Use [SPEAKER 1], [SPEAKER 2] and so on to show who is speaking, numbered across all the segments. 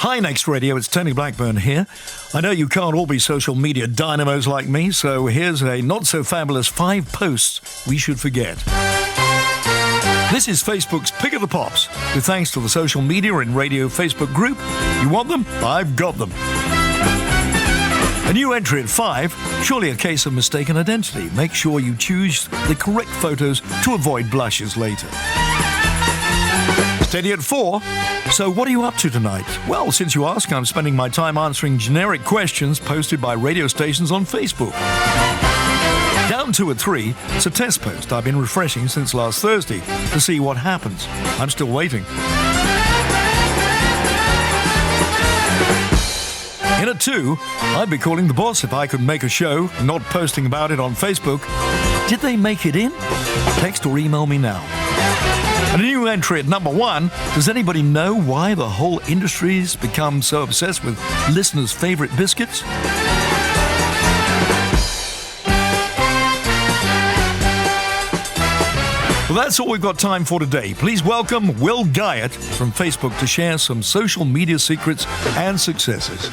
[SPEAKER 1] Hi, Next Radio, it's Tony Blackburn here. I know you can't all be social media dynamos like me, so here's a not-so-fabulous 5 posts we should forget. This is Facebook's Pick of the Pops, with thanks to the social media and radio Facebook group. You want them? I've got them. A new entry at 5, surely a case of mistaken identity. Make sure you choose the correct photos to avoid blushes later. Steady at 4. So what are you up to tonight? Well, since you ask, I'm spending my time answering generic questions posted by radio stations on Facebook. Down 2 at 3, it's a test post I've been refreshing since last Thursday to see what happens. I'm still waiting. In at 2, I'd be calling the boss if I could make a show, not posting about it on Facebook. Did they make it in? Text or email me now. And a new entry at number 1, does anybody know why the whole industry's become so obsessed with listeners' favorite biscuits? Well, that's all we've got time for today. Please welcome Will Guyat from Facebook to share some social media secrets and successes.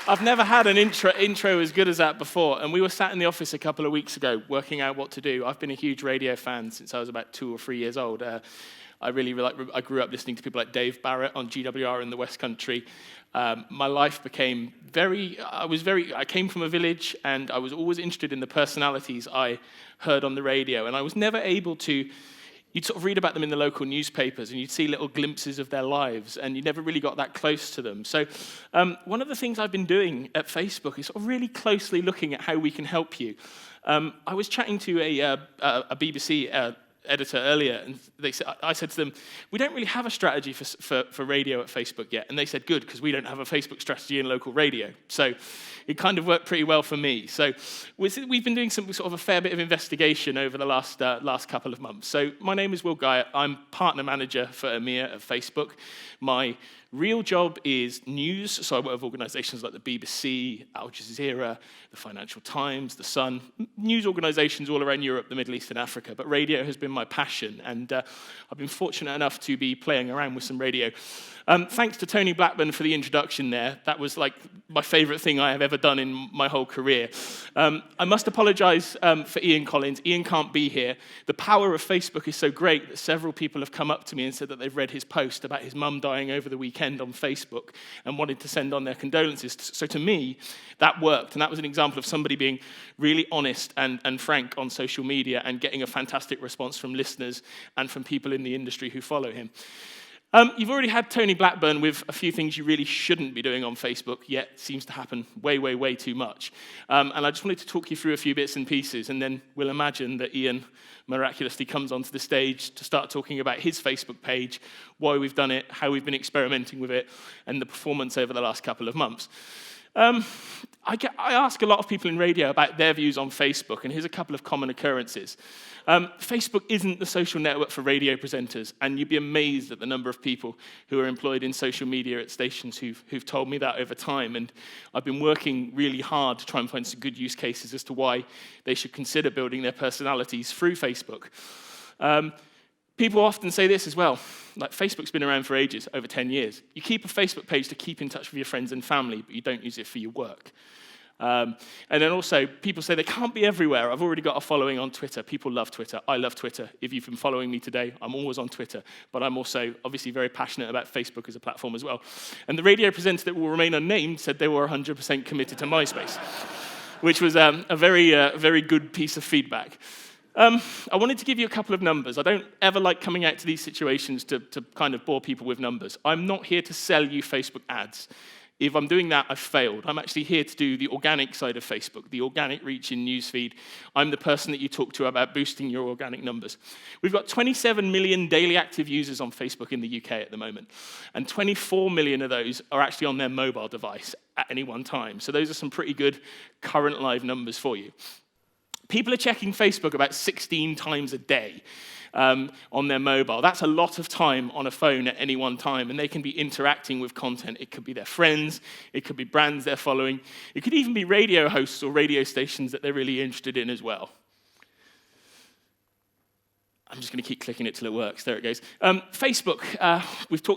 [SPEAKER 2] I've never had an intro as good as that before, and we were sat in the office a couple of weeks ago working out what to do. I've been a huge radio fan since I was about 2 or 3 years old. I grew up listening to people like Dave Barrett on GWR in the West Country. My life became I came from a village, and I was always interested in the personalities I heard on the radio, and I was never able to. You'd sort of read about them in the local newspapers, and you'd see little glimpses of their lives, and you never really got that close to them. So one of the things I've been doing at Facebook is sort of really closely looking at how we can help you. I was chatting to a BBC editor earlier, and I said to them, we don't really have a strategy for radio at Facebook yet. And they said, good, because we don't have a Facebook strategy in local radio. So it kind of worked pretty well for me. So we've been doing some sort of a fair bit of investigation over the last couple of months. So my name is Will Guyat. I'm partner manager for EMEA at Facebook. My real job is news, so I work with organisations like the BBC, Al Jazeera, the Financial Times, the Sun, news organisations all around Europe, the Middle East and Africa, but radio has been my passion, and I've been fortunate enough to be playing around with some radio. Thanks to Tony Blackburn for the introduction there. That was like my favourite thing I have ever done in my whole career. I must apologise for Ian Collins. Ian can't be here. The power of Facebook is so great that several people have come up to me and said that they've read his post about his mum dying over the weekend on Facebook and wanted to send on their condolences. So to me, that worked. And that was an example of somebody being really honest and frank on social media and getting a fantastic response from listeners and from people in the industry who follow him. You've already had Tony Blackburn with a few things you really shouldn't be doing on Facebook, yet seems to happen way, way, way too much. And I just wanted to talk you through a few bits and pieces, and then we'll imagine that Ian miraculously comes onto the stage to start talking about his Facebook page, why we've done it, how we've been experimenting with it, and the performance over the last couple of months. I ask a lot of people in radio about their views on Facebook, and here's a couple of common occurrences. Facebook isn't the social network for radio presenters, and you'd be amazed at the number of people who are employed in social media at stations who've told me that over time, and I've been working really hard to try and find some good use cases as to why they should consider building their personalities through Facebook. People often say this as well, like Facebook's been around for ages, over 10 years. You keep a Facebook page to keep in touch with your friends and family, but you don't use it for your work. And then also, people say they can't be everywhere. I've already got a following on Twitter. People love Twitter. I love Twitter. If you've been following me today, I'm always on Twitter. But I'm also obviously very passionate about Facebook as a platform as well. And the radio presenter that will remain unnamed said they were 100% committed to MySpace, which was a very good piece of feedback. I wanted to give you a couple of numbers. I don't ever like coming out to these situations to kind of bore people with numbers. I'm not here to sell you Facebook ads. If I'm doing that, I've failed. I'm actually here to do the organic side of Facebook, the organic reach in newsfeed. I'm the person that you talk to about boosting your organic numbers. We've got 27 million daily active users on Facebook in the UK at the moment, and 24 million of those are actually on their mobile device at any one time. So those are some pretty good current live numbers for you. People are checking Facebook about 16 times a day on their mobile. That's a lot of time on a phone at any one time, and they can be interacting with content. It could be their friends, it could be brands they're following, it could even be radio hosts or radio stations that they're really interested in as well. I'm just going to keep clicking it till it works. There it goes. Facebook,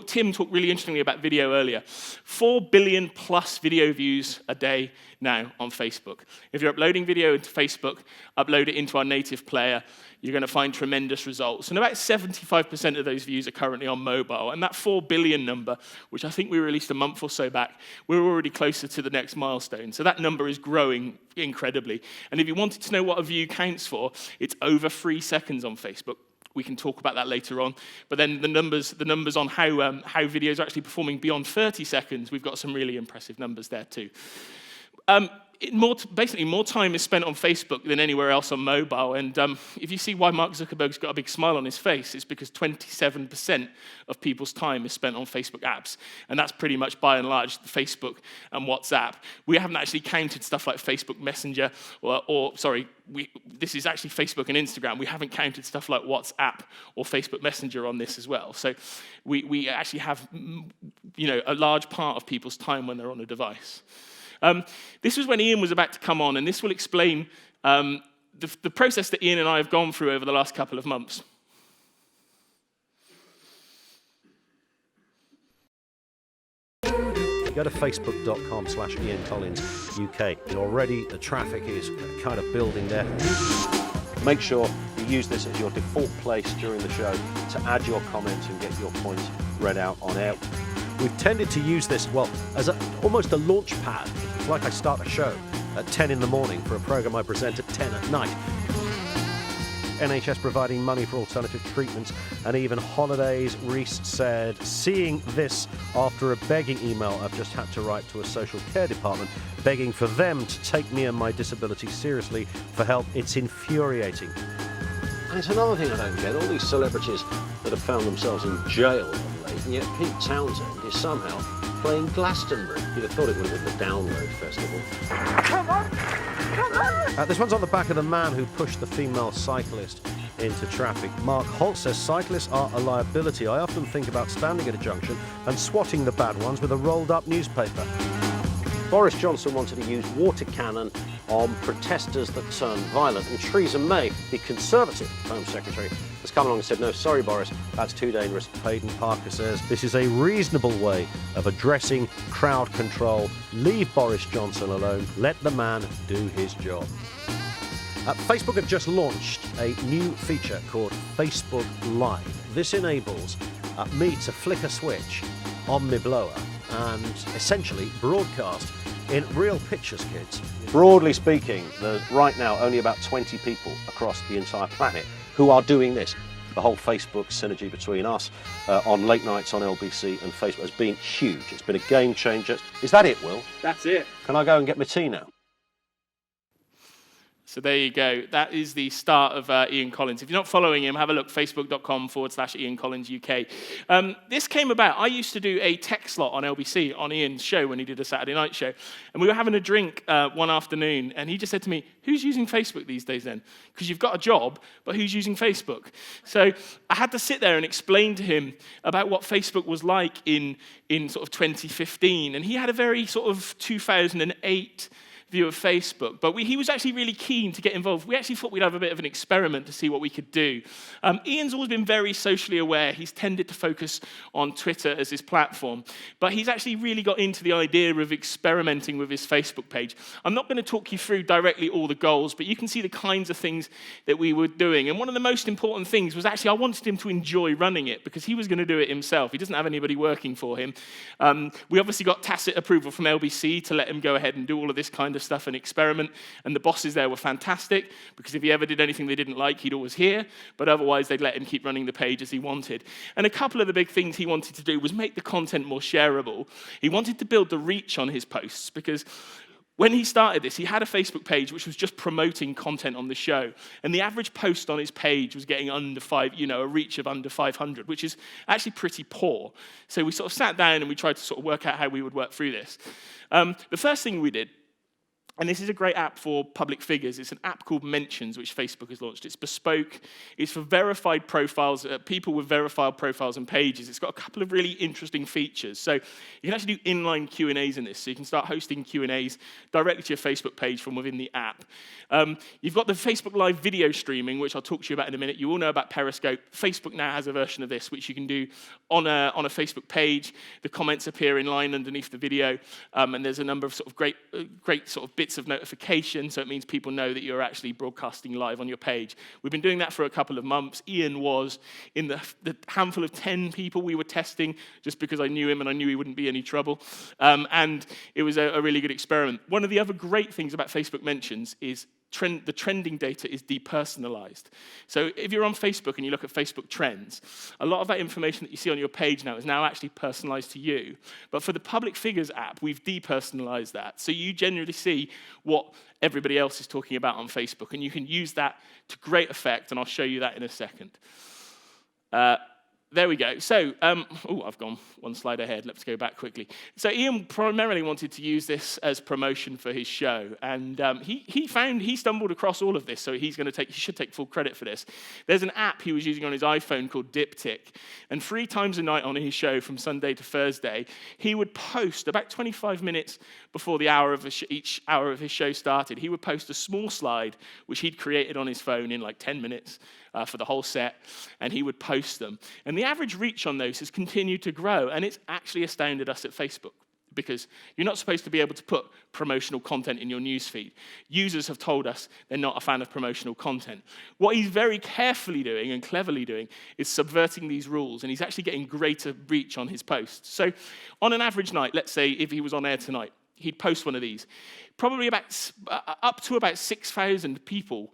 [SPEAKER 2] Tim talked really interestingly about video earlier. 4 billion plus video views a day now on Facebook. If you're uploading video into Facebook, upload it into our native player, you're going to find tremendous results. And about 75% of those views are currently on mobile. And that 4 billion number, which I think we released a month or so back, we're already closer to the next milestone. So that number is growing incredibly. And if you wanted to know what a view counts for, it's over 3 seconds on Facebook. We can talk about that later on. But then the numbers on how videos are actually performing beyond 30 seconds, we've got some really impressive numbers there too. Basically, more time is spent on Facebook than anywhere else on mobile. And if you see why Mark Zuckerberg's got a big smile on his face, it's because 27% of people's time is spent on Facebook apps. And that's pretty much, by and large, Facebook and WhatsApp. We haven't actually counted stuff like Facebook Messenger, this is actually Facebook and Instagram. We haven't counted stuff like WhatsApp or Facebook Messenger on this as well. So we actually have a large part of people's time when they're on a device. This was when Ian was about to come on, and this will explain the process that Ian and I have gone through over the last couple of months.
[SPEAKER 3] Go to facebook.com/Ian Collins UK. Already the traffic is kind of building there. Make sure you use this as your default place during the show to add your comments and get your points read out on air. We've tended to use this, as almost a launch pad. It's like I start a show at 10 in the morning for a program I present at 10 at night. NHS providing money for alternative treatments and even holidays. Reese said, seeing this after a begging email I've just had to write to a social care department, begging for them to take me and my disability seriously for help. It's infuriating.
[SPEAKER 4] And it's another thing I don't get, all these celebrities that have found themselves in jail of late, and yet Pete Townsend is somehow playing Glastonbury. You'd have thought it would have been the Download Festival.
[SPEAKER 5] Come on! Come on!
[SPEAKER 3] This one's on the back of the man who pushed the female cyclist into traffic. Mark Holt says, cyclists are a liability. I often think about standing at a junction and swatting the bad ones with a rolled-up newspaper.
[SPEAKER 4] Boris Johnson wanted to use water cannon on protesters that turned violent, and Theresa May, the Conservative Home Secretary, has come along and said, no, sorry, Boris, that's too dangerous.
[SPEAKER 3] Hayden Parker says, this is a reasonable way of addressing crowd control. Leave Boris Johnson alone. Let the man do his job. Facebook have just launched a new feature called Facebook Live. This enables me to flick a switch on my blower and essentially broadcast in real pictures, kids.
[SPEAKER 4] Broadly speaking, there's right now only about 20 people across the entire planet who are doing this. The whole Facebook synergy between us on late nights on LBC and Facebook has been huge. It's been a game changer. Is that it, Will?
[SPEAKER 2] That's it.
[SPEAKER 4] Can I go and get my tea now?
[SPEAKER 2] So there you go. That is the start of Ian Collins. If you're not following him, have a look, facebook.com/Ian Collins UK. This came about. I used to do a tech slot on LBC on Ian's show when he did a Saturday night show. And we were having a drink one afternoon, and he just said to me, who's using Facebook these days then? Because you've got a job, but who's using Facebook? So I had to sit there and explain to him about what Facebook was like in sort of 2015. And he had a very sort of 2008 view of Facebook, but he was actually really keen to get involved. We actually thought we'd have a bit of an experiment to see what we could do. Ian's always been very socially aware. He's tended to focus on Twitter as his platform, but he's actually really got into the idea of experimenting with his Facebook page. I'm not going to talk you through directly all the goals, but you can see the kinds of things that we were doing. And one of the most important things was actually I wanted him to enjoy running it because he was going to do it himself. He doesn't have anybody working for him. We obviously got tacit approval from LBC to let him go ahead and do all of this kind of stuff and experiment, and the bosses there were fantastic because if he ever did anything they didn't like, he'd always hear, but otherwise they'd let him keep running the page as he wanted. And a couple of the big things he wanted to do was make the content more shareable. He wanted to build the reach on his posts because when he started this, he had a Facebook page which was just promoting content on the show, and the average post on his page was getting under a reach of under 500, which is actually pretty poor. So we sort of sat down and we tried to sort of work out how we would work through this. The first thing we did And this is a great app for public figures. It's an app called Mentions, which Facebook has launched. It's bespoke. It's for verified profiles, people with verified profiles and pages. It's got a couple of really interesting features. So you can actually do inline Q&As in this. So you can start hosting Q&As directly to your Facebook page from within the app. You've got the Facebook Live video streaming, which I'll talk to you about in a minute. You all know about Periscope. Facebook now has a version of this, which you can do on a Facebook page. The comments appear in line underneath the video, and there's a number of sort of great sort of bits of notification, so it means people know that you're actually broadcasting live on your page. We've been doing that for a couple of months. Ian was in the handful of 10 people we were testing, just because I knew him and I knew he wouldn't be any trouble. And it was a really good experiment. One of the other great things about Facebook Mentions is the trending data is depersonalized. So if you're on Facebook and you look at Facebook trends, a lot of that information that you see on your page now is now actually personalized to you. But for the Public Figures app, we've depersonalized that. So you generally see what everybody else is talking about on Facebook, and you can use that to great effect, and I'll show you that in a second. There we go. So, I've gone one slide ahead. Let's go back quickly. So Ian primarily wanted to use this as promotion for his show, and he stumbled across all of this, so he should take full credit for this. There's an app he was using on his iPhone called Diptych, and 3 times a night on his show from Sunday to Thursday, he would post about 25 minutes before the hour of each hour of his show started. He would post a small slide which he'd created on his phone in like 10 minutes. For the whole set, and he would post them. And the average reach on those has continued to grow, and it's actually astounded us at Facebook, because you're not supposed to be able to put promotional content in your newsfeed. Users have told us they're not a fan of promotional content. What he's very carefully doing and cleverly doing is subverting these rules, and he's actually getting greater reach on his posts. So on an average night, let's say if he was on air tonight, he'd post one of these. Probably up to about 6,000 people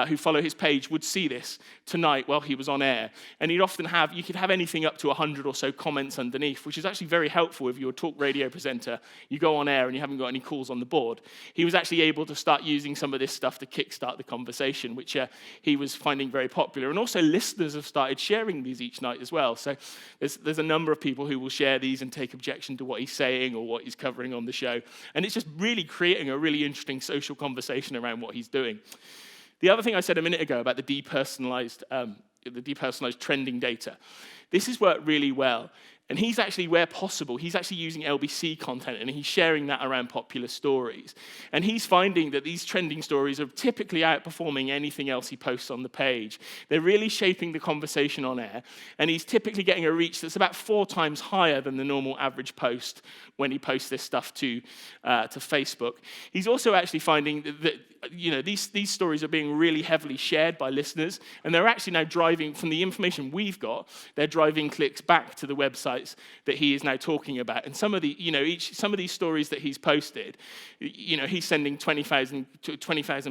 [SPEAKER 2] who follow his page would see this tonight while he was on air. And you could have anything up to 100 or so comments underneath, which is actually very helpful if you're a talk radio presenter. You go on air and you haven't got any calls on the board. He was actually able to start using some of this stuff to kickstart the conversation, which he was finding very popular. And also listeners have started sharing these each night as well. So there's a number of people who will share these and take objection to what he's saying or what he's covering on the show. And it's just really creating a really interesting social conversation around what he's doing. The other thing I said a minute ago about the depersonalized trending data, this has worked really well. And he's actually, where possible, he's actually using LBC content, and he's sharing that around popular stories. And he's finding that these trending stories are typically outperforming anything else he posts on the page. They're really shaping the conversation on air, and he's typically getting a reach that's about 4 times higher than the normal average post when he posts this stuff to Facebook. He's also actually finding that these stories are being really heavily shared by listeners, and they're actually now driving, from the information we've got, they're driving clicks back to the websites that he is now talking about. And some of these stories that he's posted, he's sending 20,000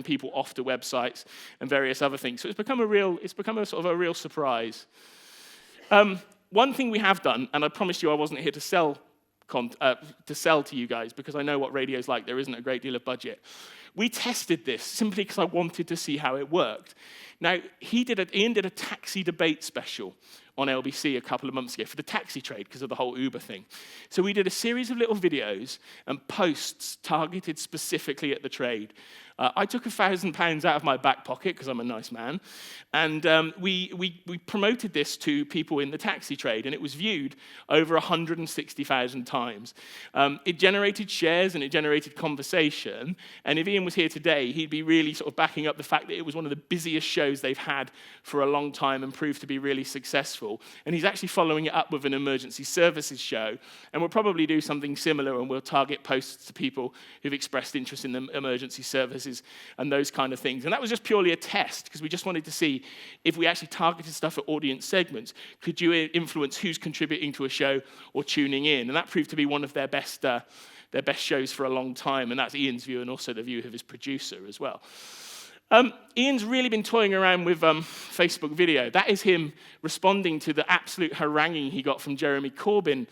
[SPEAKER 2] people off to websites and various other things. So it's become a sort of a real surprise. One thing we have done, and I promised you I wasn't here to sell to you guys, because I know what radio's like. There isn't a great deal of budget. We tested this simply because I wanted to see how it worked. Now, Ian did a taxi debate special on LBC a couple of months ago for the taxi trade because of the whole Uber thing. So we did a series of little videos and posts targeted specifically at the trade. I took £1,000 out of my back pocket because I'm a nice man, and we promoted this to people in the taxi trade, and it was viewed over 160,000 times. It generated shares and it generated conversation, and if Ian was here today, he'd be really sort of backing up the fact that it was one of the busiest shows they've had for a long time and proved to be really successful. And he's actually following it up with an emergency services show, and we'll probably do something similar, and we'll target posts to people who've expressed interest in the emergency services and those kind of things. And that was just purely a test, because we just wanted to see if we actually targeted stuff at audience segments, could you influence who's contributing to a show or tuning in? And that proved to be one of their best shows for a long time, and that's Ian's view and also the view of his producer as well. Ian's really been toying around with Facebook video. That is him responding to the absolute haranguing he got from Jeremy Corbyn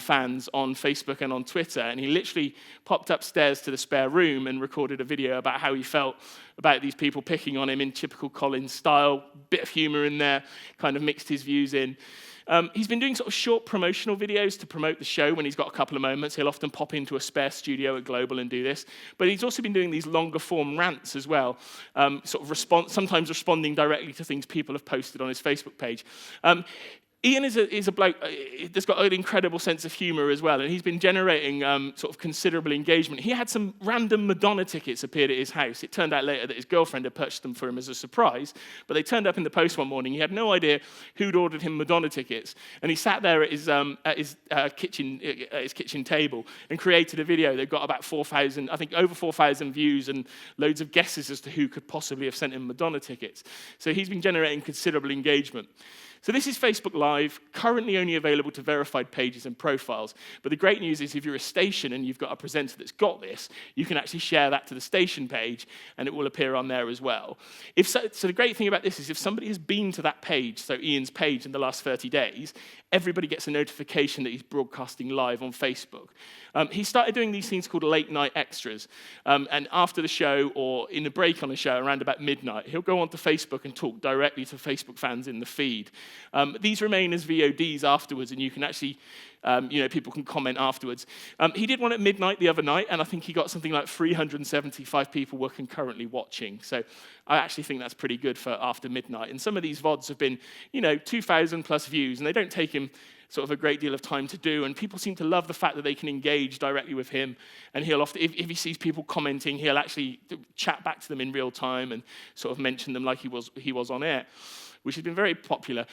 [SPEAKER 2] fans on Facebook and on Twitter. And he literally popped upstairs to the spare room and recorded a video about how he felt about these people picking on him in typical Collins style, bit of humor in there, kind of mixed his views in. He's been doing sort of short promotional videos to promote the show when he's got a couple of moments. He'll often pop into a spare studio at Global and do this. But he's also been doing these longer form rants as well, sort of sometimes responding directly to things people have posted on his Facebook page. Ian is a bloke that's got an incredible sense of humour as well, and he's been generating sort of considerable engagement. He had some random Madonna tickets appeared at his house. It turned out later that his girlfriend had purchased them for him as a surprise, but they turned up in the post one morning. He had no idea who'd ordered him Madonna tickets, and he sat there at his kitchen table and created a video that got about 4,000, I think over 4,000 views and loads of guesses as to who could possibly have sent him Madonna tickets. So he's been generating considerable engagement. So this is Facebook Live, currently only available to verified pages and profiles. But the great news is if you're a station and you've got a presenter that's got this, you can actually share that to the station page, and it will appear on there as well. So the great thing about this is if somebody has been to that page, so Ian's page in the last 30 days, everybody gets a notification that he's broadcasting live on Facebook. He started doing these things called late night extras. And after the show or in a break on the show around about midnight, he'll go onto Facebook and talk directly to Facebook fans in the feed. These remain as VODs afterwards, and you can actually, people can comment afterwards. He did one at midnight the other night, and I think he got something like 375 people were concurrently watching. So I actually think that's pretty good for after midnight. And some of these VODs have been, 2,000 plus views, and they don't take him sort of a great deal of time to do, and people seem to love the fact that they can engage directly with him, and he'll often, if he sees people commenting, he'll actually chat back to them in real time and sort of mention them like he was on air, which has been very popular.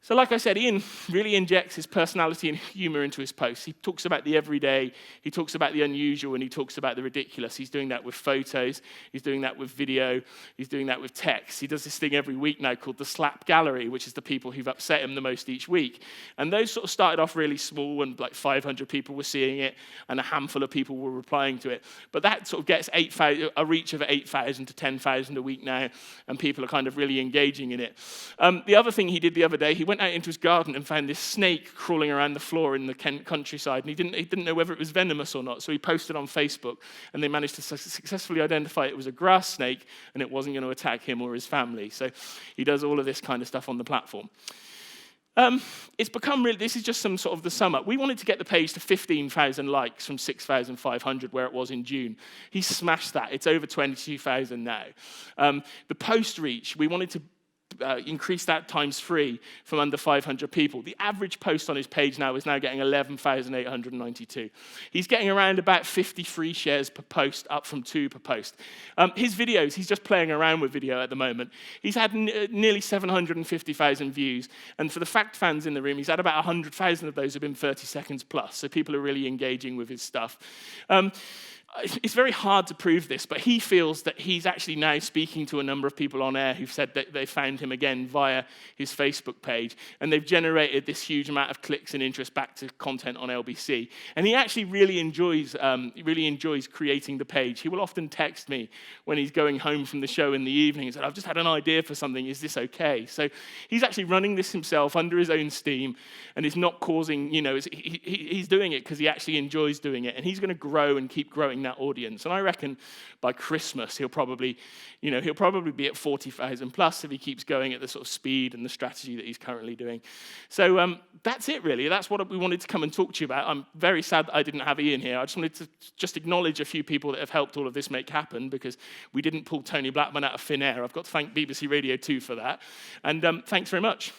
[SPEAKER 2] So like I said, Ian really injects his personality and humour into his posts. He talks about the everyday, he talks about the unusual, and he talks about the ridiculous. He's doing that with photos, he's doing that with video, he's doing that with text. He does this thing every week now called the Slap Gallery, which is the people who've upset him the most each week. And those sort of started off really small, and like 500 people were seeing it, and a handful of people were replying to it. But that sort of gets a reach of 8,000 to 10,000 a week now, and people are kind of really engaging in it. The other thing he did the other day, he went out into his garden and found this snake crawling around the floor in the countryside, and he didn't know whether it was venomous or not, so he posted on Facebook, and they managed to successfully identify it was a grass snake, and it wasn't going to attack him or his family. So he does all of this kind of stuff on the platform. It's become really, this is just some sort of the sum up. We wanted to get the page to 15,000 likes from 6,500 where it was in June. He smashed that. It's over 22,000 now. The post reach, we wanted to increase that times 3 from under 500 people. The average post on his page now is now getting 11,892. He's getting around about 53 shares per post, up from 2 per post. His videos, he's just playing around with video at the moment. He's had nearly 750,000 views, and for the fact fans in the room, he's had about 100,000 of those have been 30 seconds plus, so people are really engaging with his stuff. It's very hard to prove this, but he feels that he's actually now speaking to a number of people on air who've said that they found him again via his Facebook page, and they've generated this huge amount of clicks and interest back to content on LBC. And he actually really enjoys creating the page. He will often text me when he's going home from the show in the evening and said, "I've just had an idea for something, is this okay?" So he's actually running this himself under his own steam, and is not causing, he's doing it because he actually enjoys doing it, and he's going to grow and keep growing that audience. And I reckon by Christmas he'll probably be at 40,000 plus if he keeps going at the sort of speed and the strategy that he's currently doing. So that's it really. That's what we wanted to come and talk to you about. I'm very sad that I didn't have Ian here. I just wanted to acknowledge a few people that have helped all of this make happen, because we didn't pull Tony Blackman out of thin air. I've got to thank BBC Radio 2 for that. And thanks very much.